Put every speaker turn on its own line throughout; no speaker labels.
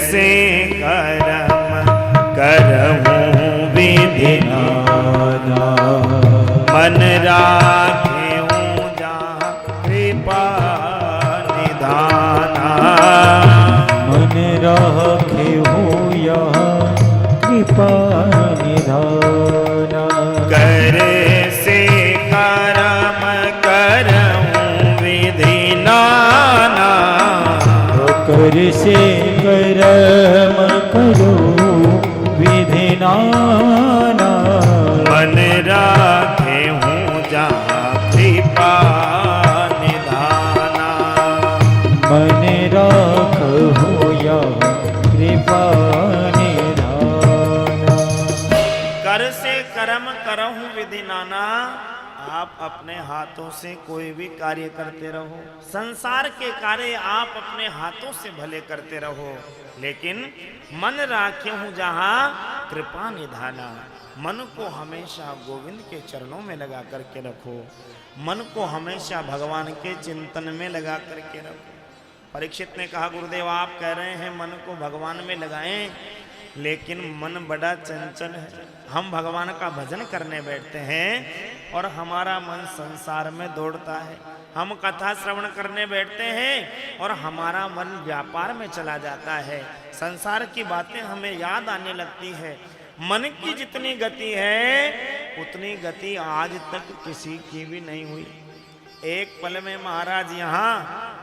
से कर्म करहूँ विधि नाना, मन राखेऊँ जहाँ कृपा निधाना।
मन राखेऊँ यहाँ कृपा निधाना।
कर से कर्म करहूँ विधि नाना,
कर से कर्म करो विधि नाना।
मन राखेऊँ जहाँ कृपा निधाना।
मन राखो यहाँ कृपा निधाना।
कर से कर्म करहूँ विधि नाना। आप अपने हाथों से कोई भी कार्य करते रहो, संसार के कार्य आप अपने हाथों से भले करते रहो, लेकिन मन राखे हूँ जहाँ कृपा निधाना। मन को हमेशा गोविंद के चरणों में लगा करके रखो, मन को हमेशा भगवान के चिंतन में लगा करके रखो। परीक्षित ने कहा, गुरुदेव आप कह रहे हैं मन को भगवान में लगाएं, लेकिन मन बड़ा चंचल है। हम भगवान का भजन करने बैठते हैं और हमारा मन संसार में दौड़ता है। हम कथा श्रवण करने बैठते हैं और हमारा मन व्यापार में चला जाता है। संसार की बातें हमें याद आने लगती है। मन की जितनी गति है उतनी गति आज तक किसी की भी नहीं हुई। एक पल में महाराज यहाँ,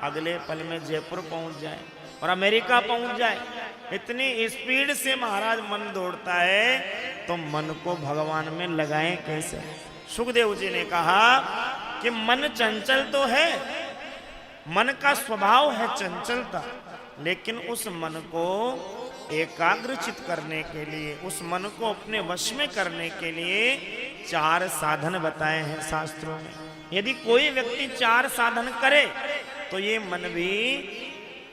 अगले पल में जयपुर पहुंच जाए और अमेरिका पहुंच जाए। इतनी स्पीड से महाराज मन दौड़ता है, तो मन को भगवान में लगाएं कैसे? सुखदेव जी ने कहा कि मन चंचल तो है, मन का स्वभाव है चंचलता, लेकिन उस मन को एकाग्रचित करने के लिए, उस मन को अपने वश में करने के लिए 4 साधन बताए हैं शास्त्रों में। यदि कोई व्यक्ति 4 साधन करे तो ये मन भी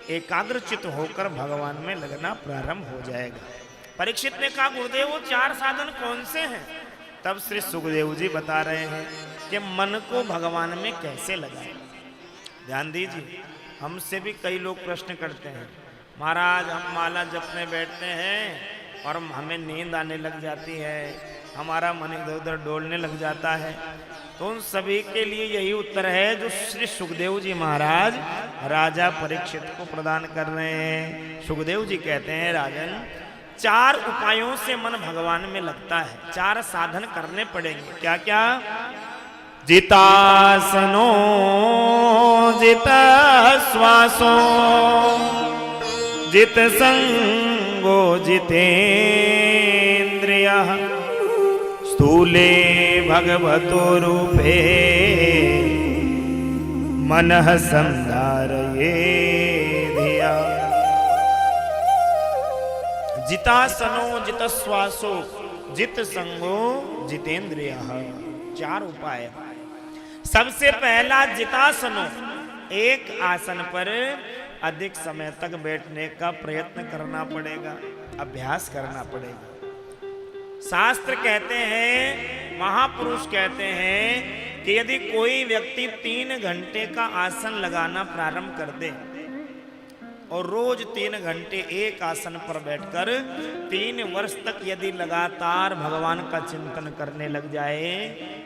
एकाग्रचित होकर भगवान में लगना प्रारंभ हो जाएगा। परीक्षित ने कहा, गुरुदेव वो 4 साधन कौन से हैं? तब श्री सुखदेव जी बता रहे हैं कि मन को भगवान में कैसे लगाएं। ध्यान दीजिए, हमसे भी कई लोग प्रश्न करते हैं, महाराज हम माला जपने बैठते हैं और हमें नींद आने लग जाती है, हमारा मन इधर उधर डोलने लग जाता है। तो उन सभी के लिए यही उत्तर है जो श्री सुखदेव जी महाराज राजा परीक्षित को प्रदान कर रहे हैं। सुखदेव जी कहते हैं, राजन 4 उपायों से मन भगवान में लगता है, 4 साधन करने पड़ेंगे। क्या क्या? जितासनो जित श्वासो जित संगो जितेन्द्रियः स्थूले भगवतो रूपे मनः संधारये धिया। जितासनो जित श्वासो जित संगो जितेन्द्रियः। 4 उपाय। सबसे पहला जितासनो, एक आसन पर अधिक समय तक बैठने का प्रयत्न करना पड़ेगा, अभ्यास करना पड़ेगा। शास्त्र कहते हैं, महापुरुष कहते हैं कि यदि कोई व्यक्ति 3 घंटे का आसन लगाना प्रारंभ कर दे और रोज 3 घंटे एक आसन पर बैठकर 3 वर्ष तक यदि लगातार भगवान का चिंतन करने लग जाए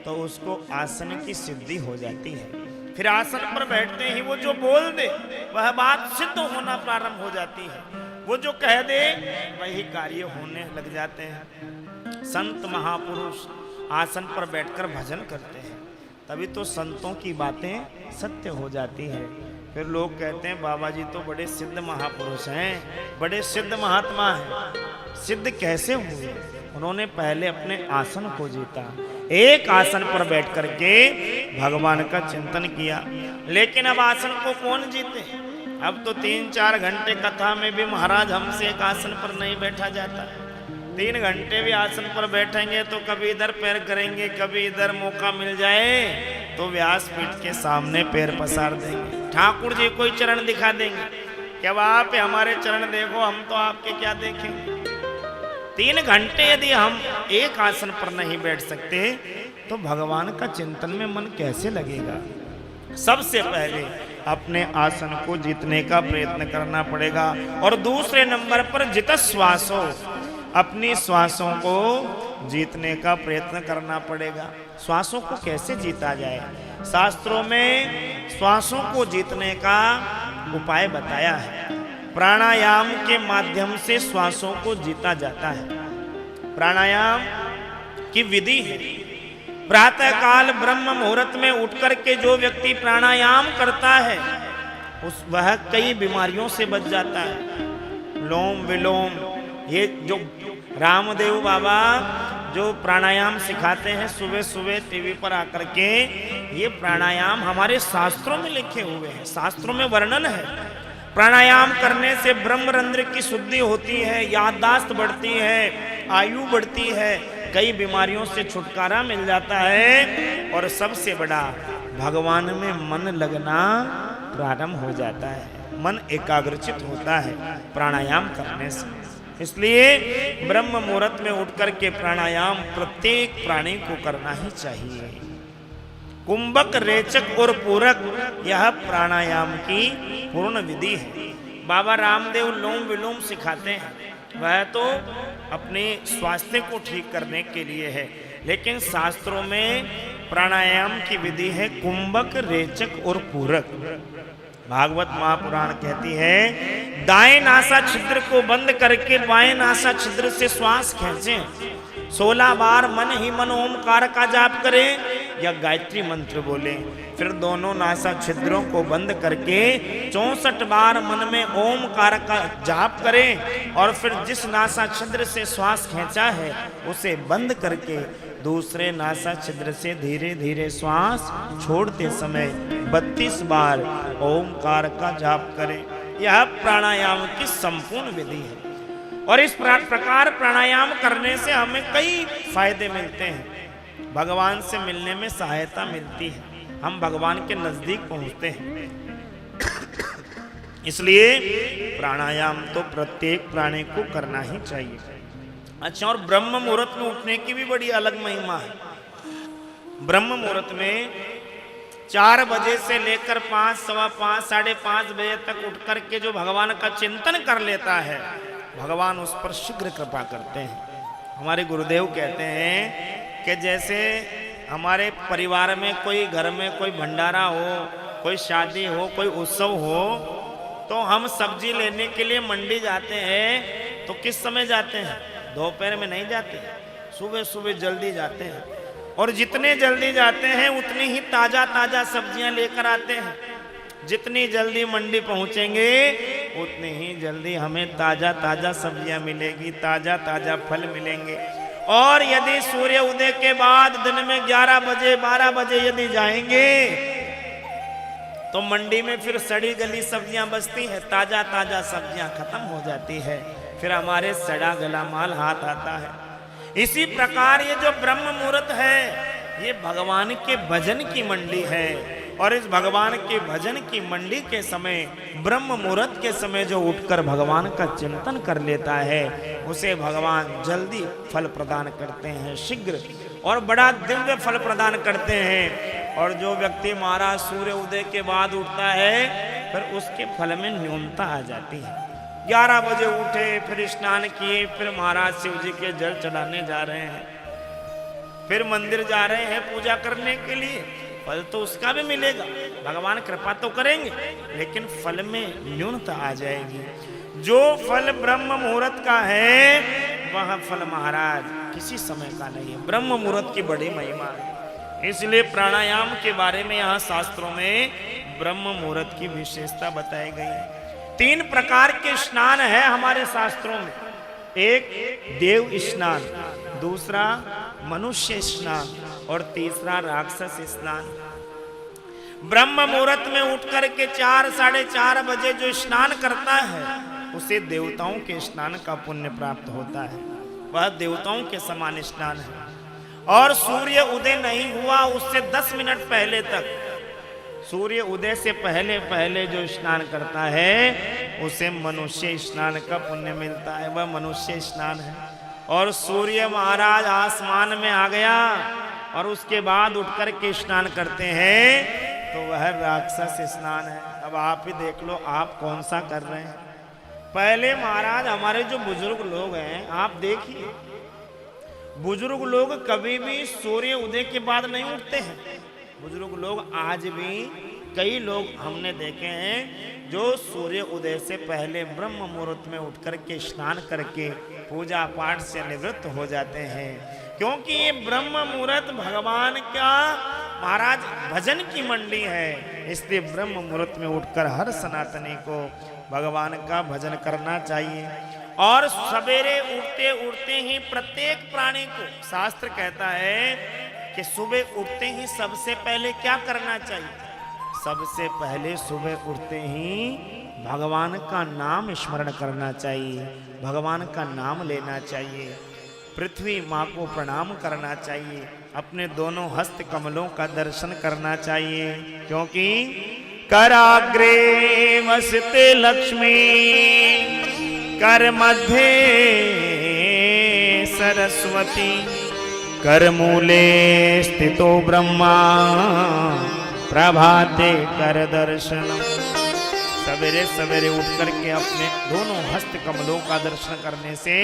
तो उसको आसन की सिद्धि हो जाती है। फिर आसन पर बैठते ही वो जो बोल दे वह बात सिद्ध होना प्रारंभ हो जाती है, वो जो कह दे वही कार्य होने लग जाते हैं। संत महापुरुष आसन पर बैठकर भजन करते हैं, तभी तो संतों की बातें सत्य हो जाती है। फिर लोग कहते हैं बाबा जी तो बड़े सिद्ध महापुरुष हैं, बड़े सिद्ध महात्मा हैं। सिद्ध कैसे हुए? उन्होंने पहले अपने आसन को जीता, एक आसन पर बैठ करके भगवान का चिंतन किया। लेकिन अब आसन को कौन जीते? अब तो 3-4 घंटे कथा में भी महाराज हमसे एक आसन पर नहीं बैठा जाता। 3 घंटे भी आसन पर बैठेंगे तो कभी इधर पैर करेंगे, कभी इधर, मौका मिल जाए तो व्यासपीठ के सामने पैर पसार देंगे, ठाकुर जी कोई चरण दिखा देंगे, क्या आप हमारे चरण देखो, हम तो आपके क्या देखेंगे। 3 घंटे यदि हम एक आसन पर नहीं बैठ सकते तो भगवान का चिंतन में मन कैसे लगेगा? सबसे पहले अपने आसन को जीतने का प्रयत्न करना पड़ेगा। और दूसरे नंबर पर जितश्वासो, अपनी श्वासों को जीतने का प्रयत्न करना पड़ेगा। श्वासों को कैसे जीता जाए? शास्त्रों में श्वासों को जीतने का उपाय बताया है। प्राणायाम के माध्यम से श्वासों को जीता जाता है। प्राणायाम की विधि है। प्रातः काल ब्रह्म मुहूर्त में उठकर के जो व्यक्ति प्राणायाम करता है वह कई बीमारियों से बच जाता है। लोम विलोम, ये जो रामदेव बाबा जो प्राणायाम सिखाते हैं सुबह सुबह टीवी पर आकर के, ये प्राणायाम हमारे शास्त्रों में लिखे हुए हैं, शास्त्रों में वर्णन है। प्राणायाम करने से ब्रह्मरंध्र की शुद्धि होती है, याददाश्त बढ़ती है, आयु बढ़ती है, कई बीमारियों से छुटकारा मिल जाता है और सबसे बड़ा भगवान में मन लगना प्रारंभ हो जाता है, मन एकाग्रचित होता है प्राणायाम करने से। इसलिए ब्रह्म मुहूर्त में उठकर के प्राणायाम प्रत्येक प्राणी को करना ही चाहिए। कुंभक, रेचक और पूरक, यह प्राणायाम की पूर्ण विधि है। बाबा रामदेव लोम विलोम सिखाते हैं, वह तो अपने स्वास्थ्य को ठीक करने के लिए है, लेकिन शास्त्रों में प्राणायाम की विधि है कुंभक, रेचक और पूरक। भागवत महापुराण कहती है दाएं नासा छिद्र को बंद करके बाएं नासा छिद्र से श्वास खींचें, 16 बार मन ही मन ओमकार का जाप करें या गायत्री मंत्र बोलें, फिर दोनों नासा छिद्रों को बंद करके 64 बार मन में ओमकार का जाप करें और फिर जिस नासा छिद्र से श्वास खींचा है उसे बंद करके दूसरे नासा छिद्र से धीरे धीरे श्वास छोड़ते समय 32 बार ओमकार का जाप करें। यह प्राणायाम की संपूर्ण विधि है और इस प्रकार प्राणायाम करने से हमें कई फायदे मिलते हैं। भगवान से मिलने में सहायता मिलती है, हम भगवान के नजदीक पहुंचते हैं। इसलिए प्राणायाम तो प्रत्येक प्राणी को करना ही चाहिए। अच्छा, और ब्रह्म मुहूर्त में उठने की भी बड़ी अलग महिमा है। ब्रह्म मुहूर्त में 4 बजे से लेकर 5, सवा 5, 5:30 बजे तक उठ करके जो भगवान का चिंतन कर लेता है, भगवान उस पर शीघ्र कृपा करते हैं। हमारे गुरुदेव कहते हैं कि जैसे हमारे परिवार में कोई घर में कोई भंडारा हो, कोई शादी हो, कोई उत्सव हो, तो हम सब्जी लेने के लिए मंडी जाते हैं तो किस समय जाते हैं? दोपहर में नहीं जाते, सुबह सुबह जल्दी जाते हैं और जितने जल्दी जाते हैं उतनी ही ताजा ताजा सब्जियां लेकर आते हैं। जितनी जल्दी मंडी पहुंचेंगे उतनी ही जल्दी हमें ताजा ताजा सब्जियां मिलेगी, ताजा ताजा फल मिलेंगे। और यदि सूर्य उदय के बाद दिन में 11 बजे 12 बजे यदि जाएंगे तो मंडी में फिर सड़ी गली सब्जियां बचती है, ताजा ताजा सब्जियां खत्म हो जाती है, फिर हमारे सड़ा गला माल हाथ आता है। इसी प्रकार ये जो ब्रह्म मुहूर्त है ये भगवान के भजन की मंडी है और इस भगवान के भजन की मंडी के समय ब्रह्म मुहूर्त के समय जो उठकर भगवान का चिंतन कर लेता है उसे भगवान जल्दी फल प्रदान करते हैं, शीघ्र और बड़ा दिव्य फल प्रदान करते हैं। और जो व्यक्ति महाराज सूर्य उदय के बाद उठता है फिर उसके फल में न्यूनता आ जाती है। 11 बजे उठे, फिर स्नान किए, फिर महाराज शिव जी के जल चढ़ाने जा रहे हैं, फिर मंदिर जा रहे हैं पूजा करने के लिए, फल तो उसका भी मिलेगा, भगवान कृपा तो करेंगे, लेकिन फल में न्यूनता आ जाएगी। जो फल ब्रह्म मुहूर्त का है वह फल महाराज किसी समय का नहीं है। ब्रह्म मुहूर्त की बड़ी महिमा है, इसलिए प्राणायाम के बारे में यहाँ शास्त्रों में ब्रह्म मुहूर्त की विशेषता बताई गई है। 3 प्रकार के स्नान है हमारे शास्त्रों में, एक देव स्नान, दूसरा मनुष्य स्नान और तीसरा राक्षस स्नान। ब्रह्म मुहूर्त में उठकर के 4, 4:30 बजे जो स्नान करता है उसे देवताओं के स्नान का पुण्य प्राप्त होता है, वह देवताओं के समान स्नान है। और सूर्य उदय नहीं हुआ उससे 10 मिनट पहले तक, सूर्य उदय से पहले पहले जो स्नान करता है उसे मनुष्य स्नान का पुण्य मिलता है, वह मनुष्य स्नान है। और सूर्य महाराज आसमान में आ गया और उसके बाद उठकर के स्नान करते हैं तो वह राक्षस स्नान है। अब आप ही देख लो आप कौन सा कर रहे हैं। पहले महाराज हमारे जो बुजुर्ग लोग हैं, आप देखिए बुजुर्ग लोग कभी भी सूर्य उदय के बाद नहीं उठते हैं। बुजुर्ग लोग आज भी कई लोग हमने देखे हैं जो सूर्य उदय से पहले ब्रह्म मुहूर्त में उठ करके स्नान करके पूजा पाठ से निवृत्त हो जाते हैं, क्योंकि ये ब्रह्म मुहूर्त भगवान का महाराज भजन की मंडी है। इसलिए ब्रह्म मुहूर्त में उठकर हर सनातनी को भगवान का भजन करना चाहिए। और सवेरे उठते उठते ही प्रत्येक प्राणी को शास्त्र कहता है कि सुबह उठते ही सबसे पहले क्या करना चाहिए। सबसे पहले सुबह उठते ही भगवान का नाम स्मरण करना चाहिए, भगवान का नाम लेना चाहिए, पृथ्वी माँ को प्रणाम करना चाहिए, अपने दोनों हस्त कमलों का दर्शन करना चाहिए, क्योंकि कराग्रे वसते लक्ष्मी कर मध्य सरस्वती कर मूले स्थितो ब्रह्मा प्रभाते कर दर्शन। सवेरे सवेरे उठ करके अपने दोनों हस्त कमलों का दर्शन करने से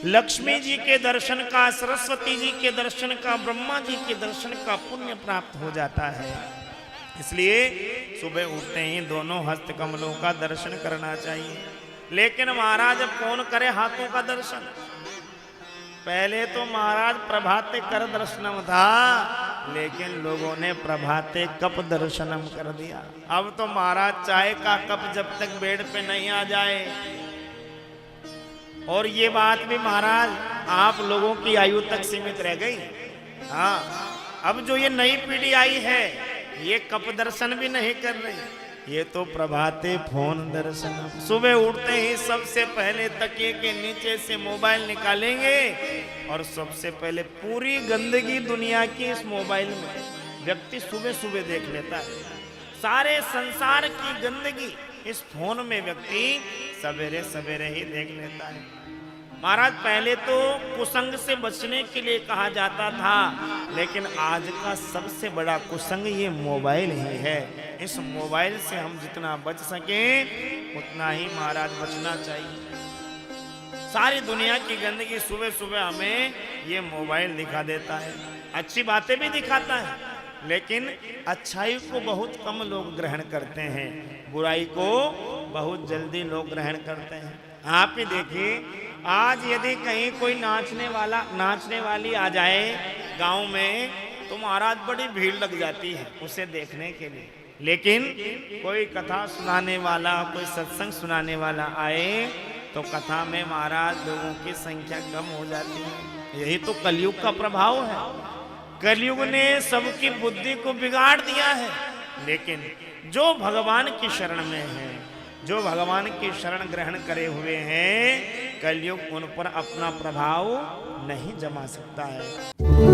लक्ष्मी जी के दर्शन का, सरस्वती जी के दर्शन का, ब्रह्मा जी के दर्शन का पुण्य प्राप्त हो जाता है। इसलिए सुबह उठते ही दोनों हस्त कमलों का दर्शन करना चाहिए। लेकिन महाराज अब कौन करे हाथों का दर्शन। पहले तो महाराज प्रभाते कर दर्शनम था, लेकिन लोगों ने प्रभाते कप दर्शनम कर दिया। अब तो महाराज चाय का कप जब तक बेड पे नहीं आ जाए, और ये बात भी महाराज आप लोगों की आयु तक सीमित रह गई। हाँ, अब जो ये नई पीढ़ी आई है ये कप दर्शन भी नहीं कर रही, ये तो प्रभाते फोन दर्शन। सुबह उठते ही सबसे पहले तकिए के नीचे से मोबाइल निकालेंगे और सबसे पहले पूरी गंदगी दुनिया की इस मोबाइल में व्यक्ति सुबह सुबह देख लेता है। सारे संसार की गंदगी इस फोन में व्यक्ति सवेरे सवेरे ही देख लेता है। महाराज पहले तो कुसंग से बचने के लिए कहा जाता था, लेकिन आज का सबसे बड़ा कुसंग ये मोबाइल ही है। इस मोबाइल से हम जितना बच सके उतना ही महाराज बचना चाहिए। सारी दुनिया की गंदगी सुबह सुबह हमें ये मोबाइल दिखा देता है। अच्छी बातें भी दिखाता है, लेकिन अच्छाई को बहुत कम लोग ग्रहण करते हैं, बुराई को बहुत जल्दी लोग ग्रहण करते हैं। आप ही देखिए, आज यदि कहीं कोई नाचने वाली आ जाए गांव में, तो महाराज बड़ी भीड़ लग जाती है उसे देखने के लिए। लेकिन कोई कथा सुनाने वाला, कोई सत्संग सुनाने वाला आए तो कथा में महाराज लोगों की संख्या कम हो जाती है। यही तो कलयुग का प्रभाव है। कलयुग ने सबकी बुद्धि को बिगाड़ दिया है। लेकिन जो भगवान की शरण में है, जो भगवान की शरण ग्रहण करे हुए हैं, कलयुग उन पर अपना प्रभाव नहीं जमा सकता है।